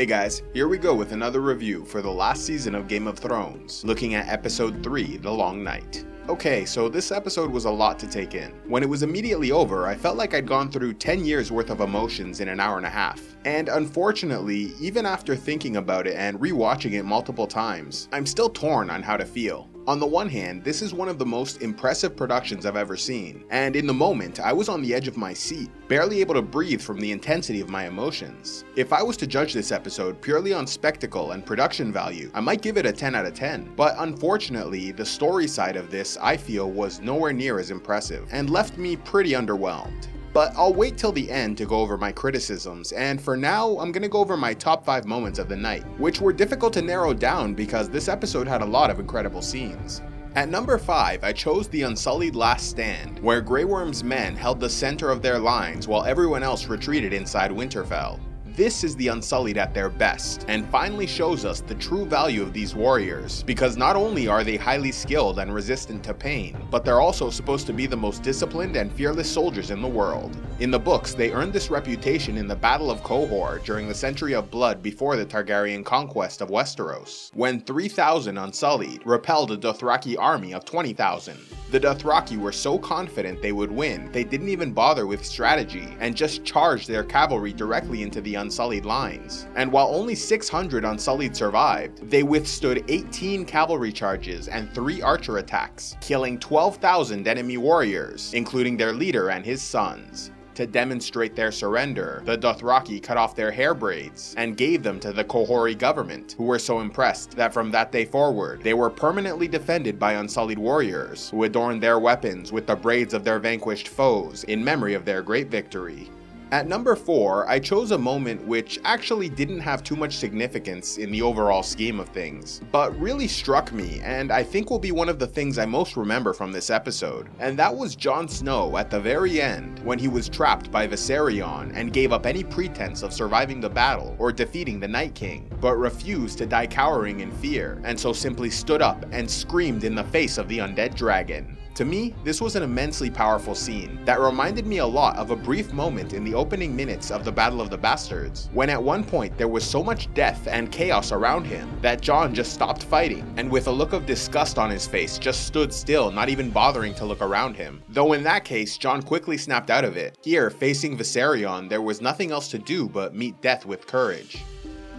Hey guys, here we go with another review for the last season of Game of Thrones, looking at episode 3, The Long Night. Okay, so this episode was a lot to take in. When it was immediately over, I felt like I'd gone through 10 years worth of emotions in an hour and a half. And unfortunately, even after thinking about it and rewatching it multiple times, I'm still torn on how to feel. On the one hand, this is one of the most impressive productions I've ever seen, and in the moment, I was on the edge of my seat, barely able to breathe from the intensity of my emotions. If I was to judge this episode purely on spectacle and production value, I might give it a 10 out of 10, but unfortunately, the story side of this, I feel, was nowhere near as impressive, and left me pretty underwhelmed. But I'll wait till the end to go over my criticisms, and for now, I'm gonna go over my top 5 moments of the night, which were difficult to narrow down because this episode had a lot of incredible scenes. At number 5, I chose The Unsullied Last Stand, where Grey Worm's men held the center of their lines while everyone else retreated inside Winterfell. This is the Unsullied at their best, and finally shows us the true value of these warriors, because not only are they highly skilled and resistant to pain, but they're also supposed to be the most disciplined and fearless soldiers in the world. In the books, they earned this reputation in the Battle of Qohor during the Century of Blood before the Targaryen conquest of Westeros, when 3,000 Unsullied repelled a Dothraki army of 20,000. The Dothraki were so confident they would win, they didn't even bother with strategy, and just charged their cavalry directly into the Unsullied lines. And while only 600 Unsullied survived, they withstood 18 cavalry charges and 3 archer attacks, killing 12,000 enemy warriors, including their leader and his sons. To demonstrate their surrender, the Dothraki cut off their hair braids and gave them to the Qohori government, who were so impressed that from that day forward, they were permanently defended by Unsullied warriors, who adorned their weapons with the braids of their vanquished foes in memory of their great victory. At number 4, I chose a moment which actually didn't have too much significance in the overall scheme of things, but really struck me and I think will be one of the things I most remember from this episode, and that was Jon Snow at the very end when he was trapped by Viserion and gave up any pretense of surviving the battle or defeating the Night King, but refused to die cowering in fear, and so simply stood up and screamed in the face of the undead dragon. To me, this was an immensely powerful scene that reminded me a lot of a brief moment in the opening minutes of the Battle of the Bastards, when at one point there was so much death and chaos around him that Jon just stopped fighting, and with a look of disgust on his face just stood still, not even bothering to look around him. Though in that case, Jon quickly snapped out of it. Here, facing Viserion, there was nothing else to do but meet death with courage.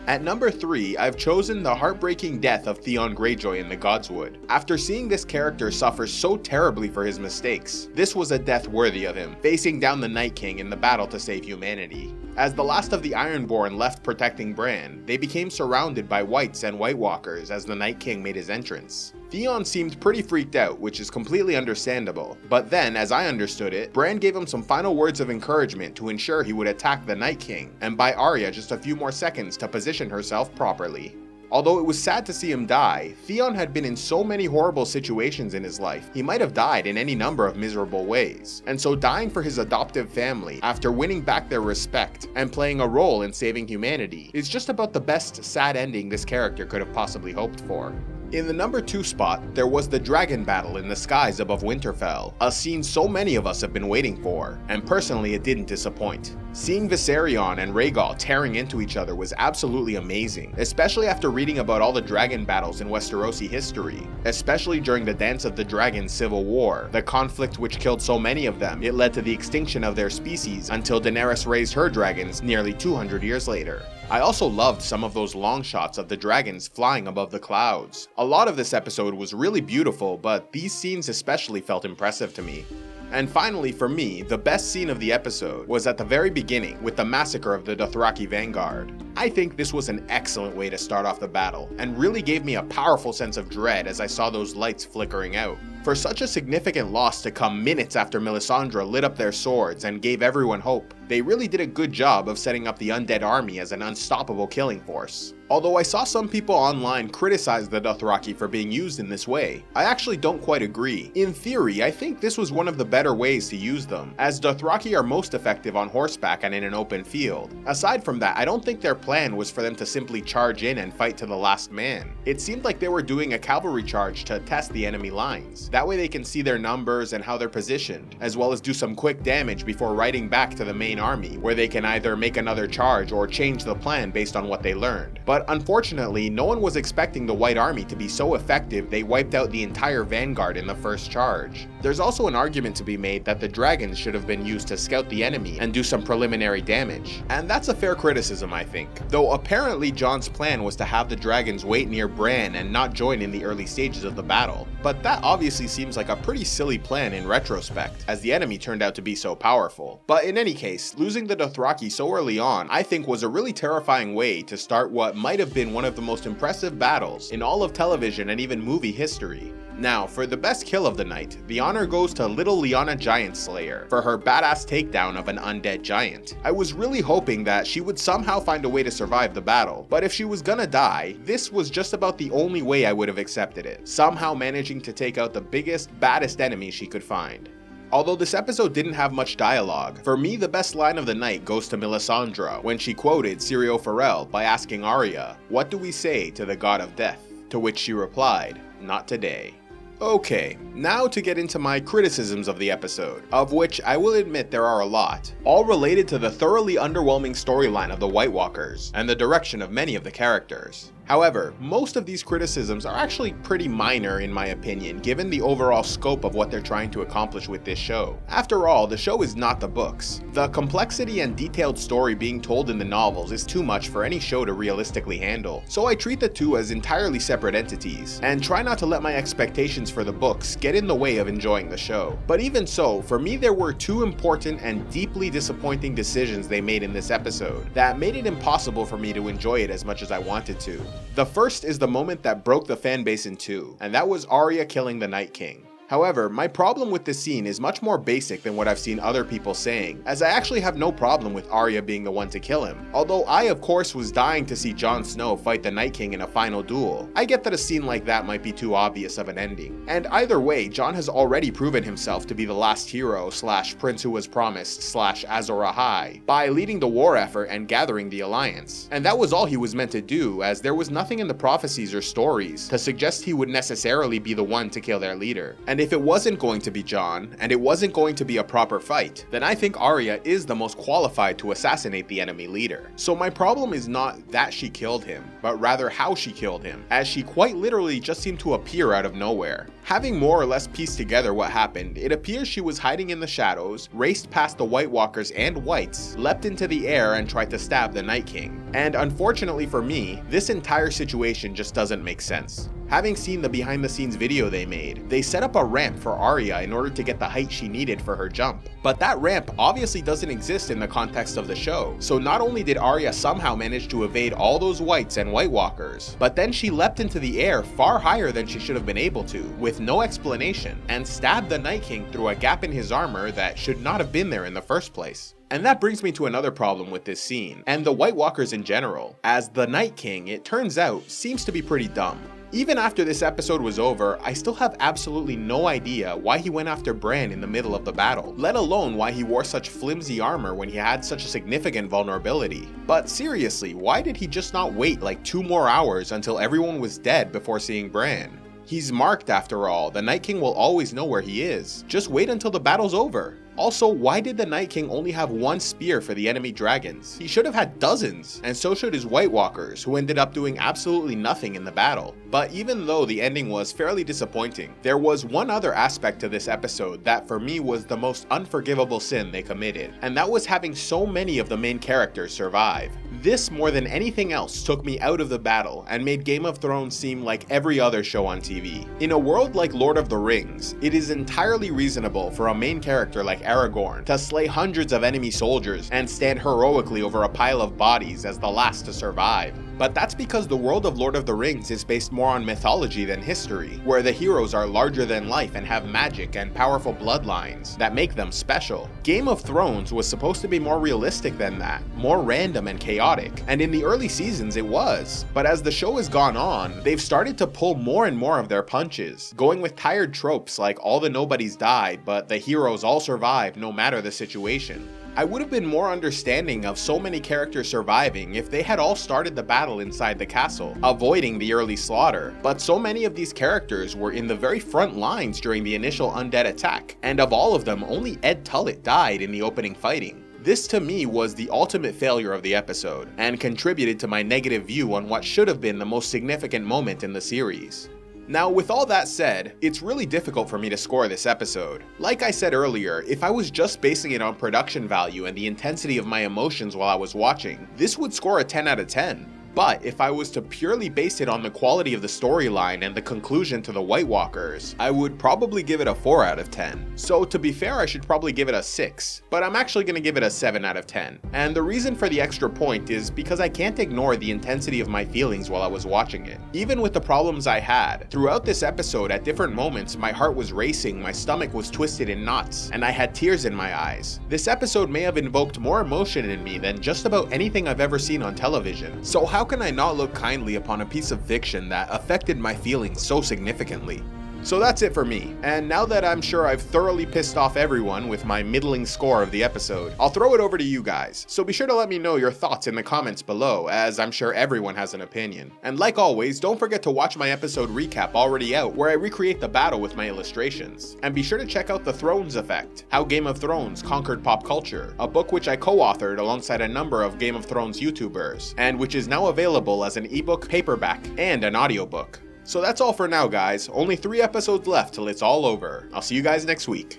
At number 3, I've chosen the heartbreaking death of Theon Greyjoy in the Godswood. After seeing this character suffer so terribly for his mistakes, this was a death worthy of him, facing down the Night King in the battle to save humanity. As the last of the Ironborn left protecting Bran, they became surrounded by Whites and White Walkers as the Night King made his entrance. Theon seemed pretty freaked out, which is completely understandable, but then, as I understood it, Bran gave him some final words of encouragement to ensure he would attack the Night King, and buy Arya just a few more seconds to position herself properly. Although it was sad to see him die, Theon had been in so many horrible situations in his life, he might have died in any number of miserable ways, and so dying for his adoptive family after winning back their respect and playing a role in saving humanity is just about the best sad ending this character could have possibly hoped for. In the number 2 spot, there was the dragon battle in the skies above Winterfell, a scene so many of us have been waiting for, and personally it didn't disappoint. Seeing Viserion and Rhaegal tearing into each other was absolutely amazing, especially after reading about all the dragon battles in Westerosi history, especially during the Dance of the Dragon Civil War, the conflict which killed so many of them, it led to the extinction of their species until Daenerys raised her dragons nearly 200 years later. I also loved some of those long shots of the dragons flying above the clouds. A lot of this episode was really beautiful, but these scenes especially felt impressive to me. And finally, for me, the best scene of the episode was at the very beginning with the massacre of the Dothraki Vanguard. I think this was an excellent way to start off the battle, and really gave me a powerful sense of dread as I saw those lights flickering out. For such a significant loss to come minutes after Melisandre lit up their swords and gave everyone hope, they really did a good job of setting up the undead army as an unstoppable killing force. Although I saw some people online criticize the Dothraki for being used in this way, I actually don't quite agree. In theory, I think this was one of the better ways to use them, as Dothraki are most effective on horseback and in an open field. Aside from that, I don't think their plan was for them to simply charge in and fight to the last man. It seemed like they were doing a cavalry charge to test the enemy lines. That way they can see their numbers and how they're positioned, as well as do some quick damage before riding back to the main army, where they can either make another charge or change the plan based on what they learned. But unfortunately, no one was expecting the White Army to be so effective they wiped out the entire vanguard in the first charge. There's also an argument to be made that the dragons should have been used to scout the enemy and do some preliminary damage. And that's a fair criticism, I think. Though apparently Jon's plan was to have the dragons wait near Bran and not join in the early stages of the battle. But that obviously seems like a pretty silly plan in retrospect, as the enemy turned out to be so powerful. But in any case, losing the Dothraki so early on, I think was a really terrifying way to start what might have been one of the most impressive battles in all of television and even movie history. Now, for the best kill of the night, the honor goes to little Lyanna Giantslayer for her badass takedown of an undead giant. I was really hoping that she would somehow find a way to survive the battle, but if she was gonna die, this was just about the only way I would have accepted it, somehow managing to take out the biggest, baddest enemy she could find. Although this episode didn't have much dialogue, for me the best line of the night goes to Melisandre when she quoted Syrio Forel by asking Arya, "What do we say to the god of death?" To which she replied, "Not today." Okay, now to get into my criticisms of the episode, of which I will admit there are a lot, all related to the thoroughly underwhelming storyline of the White Walkers and the direction of many of the characters. However, most of these criticisms are actually pretty minor in my opinion, given the overall scope of what they're trying to accomplish with this show. After all, the show is not the books. The complexity and detailed story being told in the novels is too much for any show to realistically handle, so I treat the two as entirely separate entities, and try not to let my expectations for the books get in the way of enjoying the show. But even so, for me there were two important and deeply disappointing decisions they made in this episode that made it impossible for me to enjoy it as much as I wanted to. The first is the moment that broke the fanbase in two, and that was Arya killing the Night King. However, my problem with this scene is much more basic than what I've seen other people saying, as I actually have no problem with Arya being the one to kill him. Although I of course was dying to see Jon Snow fight the Night King in a final duel, I get that a scene like that might be too obvious of an ending. And either way, Jon has already proven himself to be the last hero / prince who was promised / Azor Ahai by leading the war effort and gathering the alliance. And that was all he was meant to do, as there was nothing in the prophecies or stories to suggest he would necessarily be the one to kill their leader. And if it wasn't going to be Jon, and it wasn't going to be a proper fight, then I think Arya is the most qualified to assassinate the enemy leader. So my problem is not that she killed him, but rather how she killed him, as she quite literally just seemed to appear out of nowhere. Having more or less pieced together what happened, it appears she was hiding in the shadows, raced past the White Walkers and Whites, leapt into the air and tried to stab the Night King. And unfortunately for me, this entire situation just doesn't make sense. Having seen the behind the scenes video they made, they set up a ramp for Arya in order to get the height she needed for her jump. But that ramp obviously doesn't exist in the context of the show, so not only did Arya somehow manage to evade all those Whites and White Walkers, but then she leapt into the air far higher than she should have been able to, with no explanation, and stabbed the Night King through a gap in his armor that should not have been there in the first place. And that brings me to another problem with this scene, and the White Walkers in general, as the Night King, it turns out, seems to be pretty dumb. Even after this episode was over, I still have absolutely no idea why he went after Bran in the middle of the battle, let alone why he wore such flimsy armor when he had such a significant vulnerability. But seriously, why did he just not wait like 2 more hours until everyone was dead before seeing Bran? He's marked after all, the Night King will always know where he is. Just wait until the battle's over. Also, why did the Night King only have 1 spear for the enemy dragons? He should have had dozens, and so should his White Walkers, who ended up doing absolutely nothing in the battle. But even though the ending was fairly disappointing, there was one other aspect to this episode that for me was the most unforgivable sin they committed, and that was having so many of the main characters survive. This, more than anything else, took me out of the battle and made Game of Thrones seem like every other show on TV. In a world like Lord of the Rings, it is entirely reasonable for a main character like Aragorn to slay hundreds of enemy soldiers and stand heroically over a pile of bodies as the last to survive. But that's because the world of Lord of the Rings is based more on mythology than history, where the heroes are larger than life and have magic and powerful bloodlines that make them special. Game of Thrones was supposed to be more realistic than that, more random and chaotic, and in the early seasons it was. But as the show has gone on, they've started to pull more and more of their punches, going with tired tropes like all the nobodies died, but the heroes all survive no matter the situation. I would have been more understanding of so many characters surviving if they had all started the battle inside the castle, avoiding the early slaughter, but so many of these characters were in the very front lines during the initial undead attack, and of all of them, only Ed Tullett died in the opening fighting. This to me was the ultimate failure of the episode, and contributed to my negative view on what should have been the most significant moment in the series. Now, with all that said, it's really difficult for me to score this episode. Like I said earlier, if I was just basing it on production value and the intensity of my emotions while I was watching, this would score a 10 out of 10. But if I was to purely base it on the quality of the storyline and the conclusion to the White Walkers, I would probably give it a 4 out of 10. So to be fair, I should probably give it a 6, but I'm actually going to give it a 7 out of 10. And the reason for the extra point is because I can't ignore the intensity of my feelings while I was watching it. Even with the problems I had, throughout this episode at different moments my heart was racing, my stomach was twisted in knots, and I had tears in my eyes. This episode may have invoked more emotion in me than just about anything I've ever seen on television. So how can I not look kindly upon a piece of fiction that affected my feelings so significantly? So that's it for me, and now that I'm sure I've thoroughly pissed off everyone with my middling score of the episode, I'll throw it over to you guys. So be sure to let me know your thoughts in the comments below, as I'm sure everyone has an opinion. And like always, don't forget to watch my episode recap already out, where I recreate the battle with my illustrations. And be sure to check out The Thrones Effect, How Game of Thrones Conquered Pop Culture, a book which I co-authored alongside a number of Game of Thrones YouTubers, and which is now available as an ebook, paperback, and an audiobook. So that's all for now, guys. Only 3 episodes left till it's all over. I'll see you guys next week.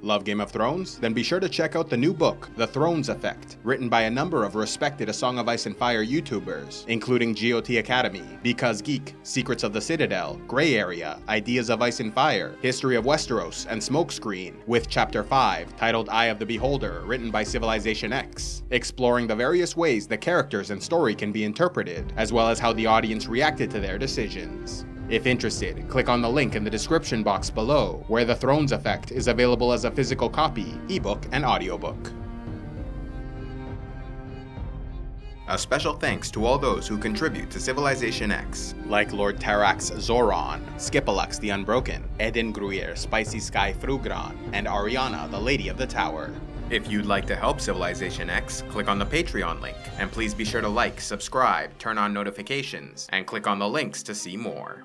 Love Game of Thrones? Then be sure to check out the new book, The Thrones Effect, written by a number of respected A Song of Ice and Fire YouTubers, including GOT Academy, Because Geek, Secrets of the Citadel, Grey Area, Ideas of Ice and Fire, History of Westeros, and Smokescreen, with Chapter 5, titled Eye of the Beholder, written by CivilizationEx, exploring the various ways the characters and story can be interpreted, as well as how the audience reacted to their decisions. If interested, click on the link in the description box below, where The Thrones Effect is available as a physical copy, ebook, and audiobook. A special thanks to all those who contribute to CivilizationEx, like Lord Tarax Zoran, Skipalux the Unbroken, Eden Gruyer Spicy Sky Frugran, and Ariana the Lady of the Tower. If you'd like to help CivilizationEx, click on the Patreon link, and please be sure to like, subscribe, turn on notifications, and click on the links to see more.